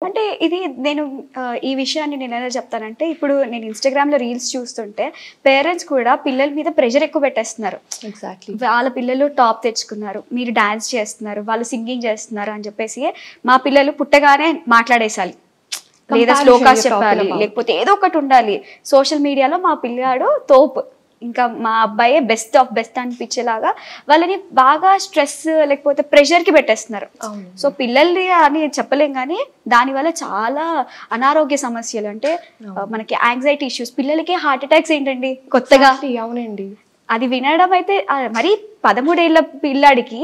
అంటే ఇది నేను ఈ విషయాన్ని నేను ఎలా చెప్తానంటే, ఇప్పుడు నేను ఇన్‌స్టాగ్రామ్‌లో రీల్స్ చూస్తుంటే పేరెంట్స్ కూడా పిల్లల మీద ప్రెషర్ ఎక్కువ పెట్టేస్తున్నారు. ఎగ్జాక్ట్‌లీ. వాళ్ళ పిల్లలు టాప్ తెచ్చుకున్నారు, మీరు డాన్స్ చేస్తున్నారు, వాళ్ళు సింగింగ్ చేస్తున్నారు అని చెప్పేసి మా పిల్లలు పుట్టగానే మాట్లాడేసాలి, లేదా శ్లోకాస్ చెప్పాలి, లేకపోతే ఏదో ఒకటి ఉండాలి. సోషల్ మీడియాలో మా పిల్లాడు తోపు, ఇంకా మా అబ్బాయే బెస్ట్ ఆఫ్ బెస్ట్ అనిపించేలాగా వాళ్ళని బాగా స్ట్రెస్ లేకపోతే ప్రెషర్కి పెట్టేస్తున్నారు. సో పిల్లల్ని అని చెప్పలేం, కానీ దానివల్ల చాలా అనారోగ్య సమస్యలు, అంటే మనకి యాంగ్జైటీ ఇష్యూస్, పిల్లలకి హార్ట్ అటాక్స్ ఏంటండి కొత్తగా. అవునండి, అది వినడం అయితే మరి 13 ఏళ్ల పిల్లాడికి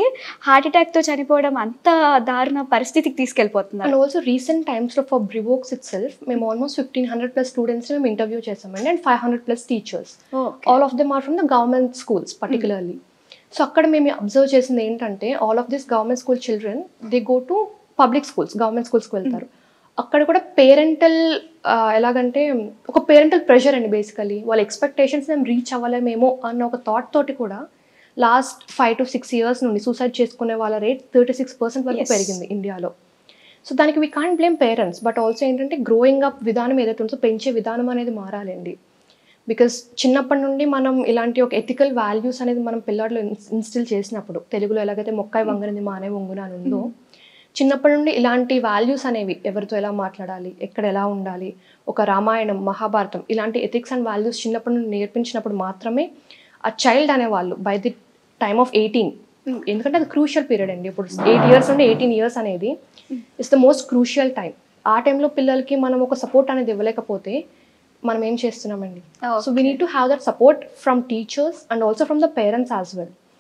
హార్ట్ అటాక్తో చనిపోవడం అంత దారుణ పరిస్థితికి తీసుకెళ్ళిపోతున్నారు. అండ్ ఆల్సో రీసెంట్ టైమ్స్లో ఫర్ బ్రివోక్స్ ఇట్ సెల్ఫ్ మేము ఆల్మోస్ట్ 1500+ స్టూడెంట్స్ని మేము ఇంటర్వ్యూ చేసామండి, and 500+ teachers. All of them are from the government schools particularly. So అక్కడ మేము అబ్జర్వ్ చేసింది ఏంటంటే, all of this government school children they go to public schools, government స్కూల్స్కి వెళ్తారు. అక్కడ కూడా పేరెంటల్ ఎలాగంటే ఒక పేరెంటల్ ప్రెషర్ అండి. బేసికలీ వాళ్ళ ఎక్స్పెక్టేషన్స్ మేము రీచ్ అవ్వలేమేమో అన్న ఒక థాట్ తోటి కూడా లాస్ట్ 5 to 6 years నుండి సూసైడ్ చేసుకునే వాళ్ళ రేట్ 36% వరకు పెరిగింది ఇండియాలో. సో దానికి we can't blame parents, but also ఏంటంటే గ్రోయింగ్ అప్ విధానం ఏదైతే ఉంటుందో పెంచే విధానం అనేది మారాలండి. బికాస్ చిన్నప్పటి నుండి మనం ఇలాంటి ఒక ఎథికల్ వాల్యూస్ అనేది మనం పిల్లాడిలో ఇన్స్టిల్ చేసినప్పుడు, తెలుగులో ఎలాగైతే మొక్కాయి వంగనిది మానే వంగున అని ఉందో, చిన్నప్పటి నుండి ఇలాంటి వాల్యూస్ అనేవి ఎవరితో ఎలా మాట్లాడాలి, ఎక్కడ ఎలా ఉండాలి, ఒక రామాయణం మహాభారతం ఇలాంటి ఎథిక్స్ అండ్ వాల్యూస్ చిన్నప్పటి నుండి నేర్పించినప్పుడు మాత్రమే ఆ చైల్డ్ అనేవాళ్ళు బై ది టైమ్ ఆఫ్ 18, ఎందుకంటే అది క్రూషియల్ పీరియడ్ అండి. ఇప్పుడు 8 years నుండి 18 years అనేది it's the most crucial time. ఆ టైంలో పిల్లలకి మనం ఒక సపోర్ట్ అనేది ఇవ్వలేకపోతే మనం ఏం చేస్తున్నామండి. So we need to have that support from teachers and also from the parents as well.